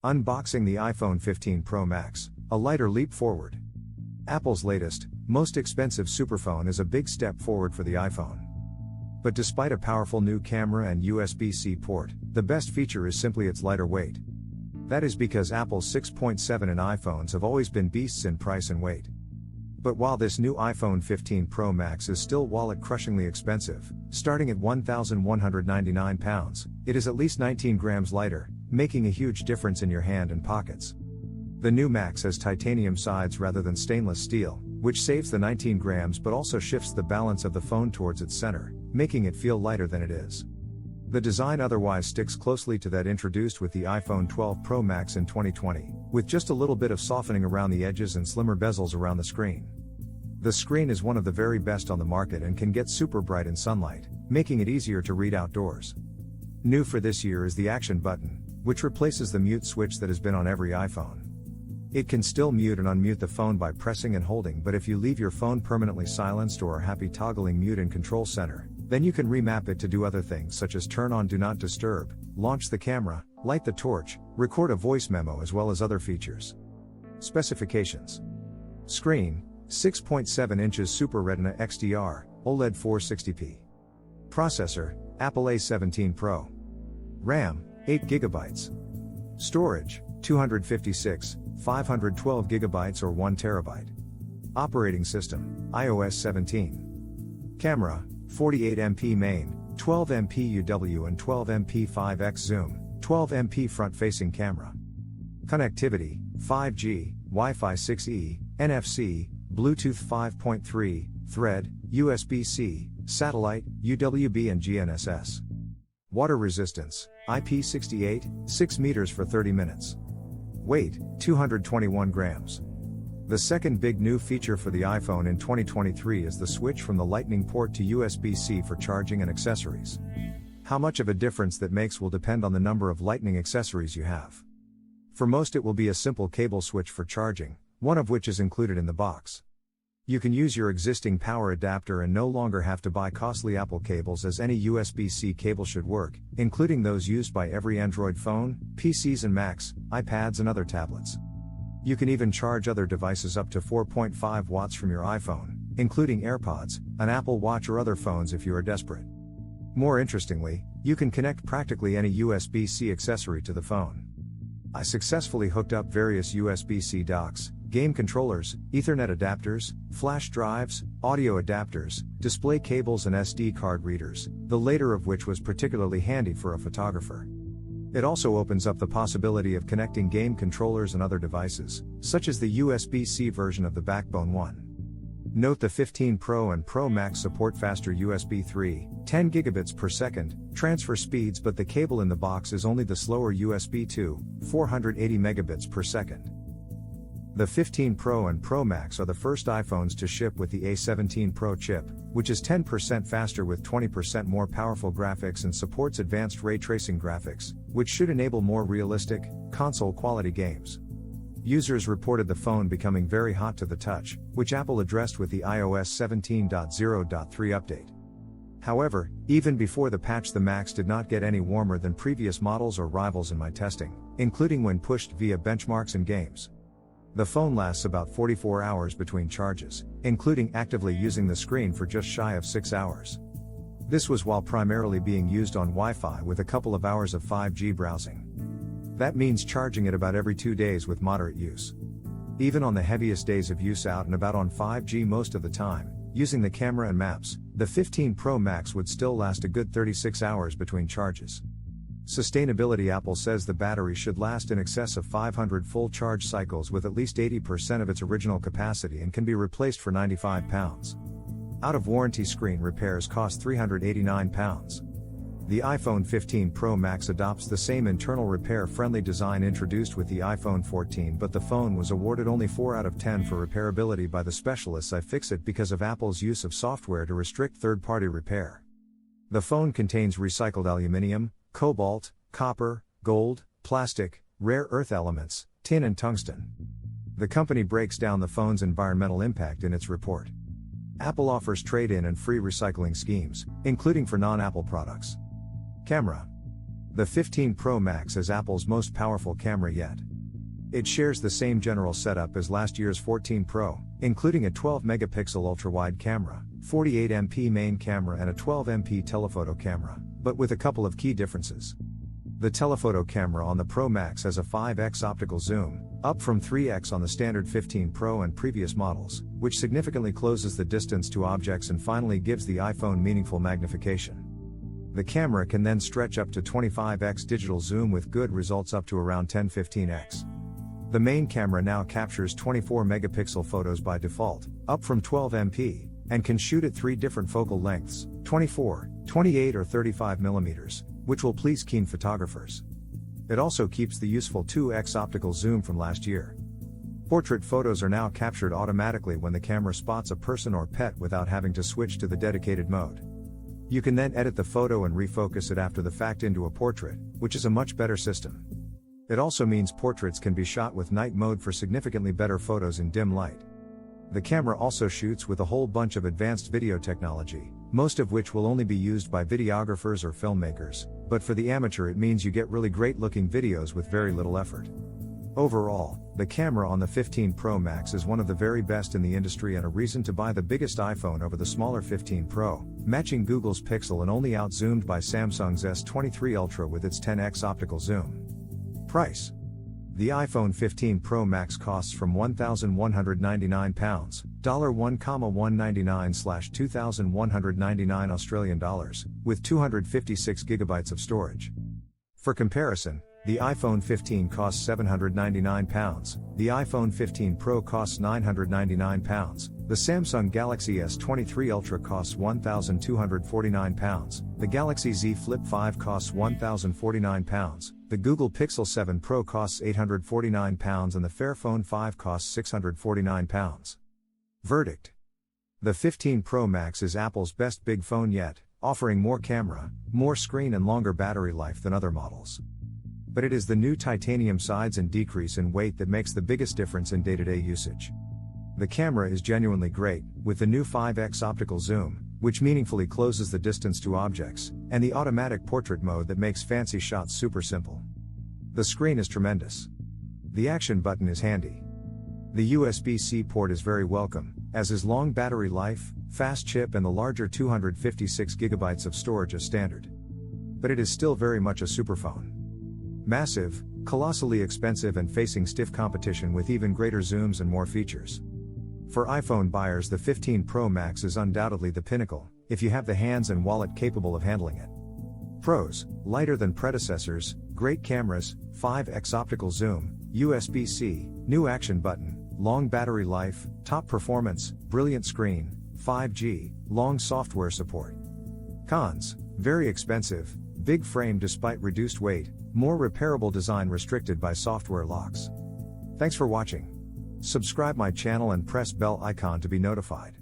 Unboxing the iPhone 15 Pro Max, a lighter leap forward. Apple's latest, most expensive superphone is a big step forward for the iPhone. But despite a powerful new camera and USB-C port, the best feature is simply its lighter weight. That is because Apple's 6.7 in iPhones have always been beasts in price and weight. But while this new iPhone 15 Pro Max is still wallet-crushingly expensive, starting at £1,199, it is at least 19 grams lighter, making a huge difference in your hand and pockets. The new Max has titanium sides rather than stainless steel, which saves the 19 grams but also shifts the balance of the phone towards its center, making it feel lighter than it is. The design otherwise sticks closely to that introduced with the iPhone 12 Pro Max in 2020, with just a little bit of softening around the edges and slimmer bezels around the screen. The screen is one of the very best on the market and can get super bright in sunlight, making it easier to read outdoors. New for this year is the Action button, which replaces the mute switch that has been on every iPhone. It can still mute and unmute the phone by pressing and holding, but if you leave your phone permanently silenced or are happy toggling mute in Control Center, then you can remap it to do other things such as turn on Do Not Disturb, launch the camera, light the torch, record a voice memo as well as other features. Specifications. Screen, 6.7 inches Super Retina XDR, OLED 460p. Processor, Apple A17 Pro. RAM, 8GB. Storage, 256, 512 GB or 1 TB. Operating system, iOS 17. Camera, 48MP main, 12MP UW and 12MP 5x zoom, 12MP front-facing camera. Connectivity, 5G, Wi-Fi 6E, NFC, Bluetooth 5.3, Thread, USB-C, Satellite, UWB and GNSS. Water resistance, IP68, 6 meters for 30 minutes. Weight, 221 grams. The second big new feature for the iPhone in 2023 is the switch from the Lightning port to USB-C for charging and accessories. How much of a difference that makes will depend on the number of Lightning accessories you have. For most it will be a simple cable switch for charging, one of which is included in the box. You can use your existing power adapter and no longer have to buy costly Apple cables, as any USB-C cable should work, including those used by every Android phone, PCs and Macs, iPads and other tablets. You can even charge other devices up to 4.5 watts from your iPhone, including AirPods, an Apple Watch or other phones if you are desperate. More interestingly, you can connect practically any USB-C accessory to the phone. I successfully hooked up various USB-C docks, game controllers, Ethernet adapters, flash drives, audio adapters, display cables and SD card readers, the later of which was particularly handy for a photographer. It also opens up the possibility of connecting game controllers and other devices, such as the USB-C version of the Backbone One. Note the 15 Pro and Pro Max support faster USB 3, 10 gigabits per second, transfer speeds, but the cable in the box is only the slower USB 2, 480 megabits per second. The 15 Pro and Pro Max are the first iPhones to ship with the A17 Pro chip, which is 10% faster with 20% more powerful graphics and supports advanced ray tracing graphics, which should enable more realistic, console-quality games. Users reported the phone becoming very hot to the touch, which Apple addressed with the iOS 17.0.3 update. However, even before the patch, the Max did not get any warmer than previous models or rivals in my testing, including when pushed via benchmarks and games. The phone lasts about 44 hours between charges, including actively using the screen for just shy of 6 hours. This was while primarily being used on Wi-Fi with a couple of hours of 5G browsing. That means charging it about every 2 days with moderate use. Even on the heaviest days of use out and about on 5G most of the time, using the camera and maps, the 15 Pro Max would still last a good 36 hours between charges. Sustainability: Apple says the battery should last in excess of 500 full charge cycles with at least 80% of its original capacity and can be replaced for £95. Out of warranty screen repairs cost £389. The iPhone 15 Pro Max adopts the same internal repair-friendly design introduced with the iPhone 14, but the phone was awarded only 4 out of 10 for repairability by the specialists iFixit because of Apple's use of software to restrict third-party repair. The phone contains recycled aluminium, cobalt, copper, gold, plastic, rare earth elements, tin and tungsten. The company breaks down the phone's environmental impact in its report. Apple offers trade-in and free recycling schemes, including for non-Apple products. Camera. The 15 Pro Max is Apple's most powerful camera yet. It shares the same general setup as last year's 14 Pro, including a 12-megapixel ultra-wide camera, 48MP main camera and a 12MP telephoto camera, but with a couple of key differences. The telephoto camera on the Pro Max has a 5x optical zoom, up from 3x on the standard 15 Pro and previous models, which significantly closes the distance to objects and finally gives the iPhone meaningful magnification. The camera can then stretch up to 25x digital zoom with good results up to around 10-15x. The main camera now captures 24-megapixel photos by default, up from 12MP, and can shoot at 3 different focal lengths, 24, 28 or 35mm, which will please keen photographers. It also keeps the useful 2x optical zoom from last year. Portrait photos are now captured automatically when the camera spots a person or pet without having to switch to the dedicated mode. You can then edit the photo and refocus it after the fact into a portrait, which is a much better system. It also means portraits can be shot with night mode for significantly better photos in dim light. The camera also shoots with a whole bunch of advanced video technology, most of which will only be used by videographers or filmmakers, but for the amateur it means you get really great looking videos with very little effort. Overall, the camera on the 15 Pro Max is one of the very best in the industry and a reason to buy the biggest iPhone over the smaller 15 Pro, matching Google's Pixel and only outzoomed by Samsung's S23 Ultra with its 10x optical zoom. Price. The iPhone 15 Pro Max costs from £1,199, $1,199/2,199 Australian dollars, with 256 gigabytes of storage. For comparison, the iPhone 15 costs £799, the iPhone 15 Pro costs £999, the Samsung Galaxy S23 Ultra costs £1,249, the Galaxy Z Flip 5 costs £1,049, the Google Pixel 7 Pro costs £849 and the Fairphone 5 costs £649. Verdict. The 15 Pro Max is Apple's best big phone yet, offering more camera, more screen and longer battery life than other models. But it is the new titanium sides and decrease in weight that makes the biggest difference in day-to-day usage. The camera is genuinely great, with the new 5x optical zoom, which meaningfully closes the distance to objects, and the automatic portrait mode that makes fancy shots super simple. The screen is tremendous. The action button is handy. The USB-C port is very welcome, as is long battery life, fast chip and the larger 256 gigabytes of storage as standard. But it is still very much a superphone. Massive, colossally expensive and facing stiff competition with even greater zooms and more features. For iPhone buyers, the 15 Pro Max is undoubtedly the pinnacle, if you have the hands and wallet capable of handling it. Pros: lighter than predecessors, great cameras, 5x optical zoom, USB-C, new action button, long battery life, top performance, brilliant screen, 5G, long software support. Cons: very expensive, big frame despite reduced weight, more repairable design restricted by software locks. Thanks for watching. Subscribe my channel and press bell icon to be notified.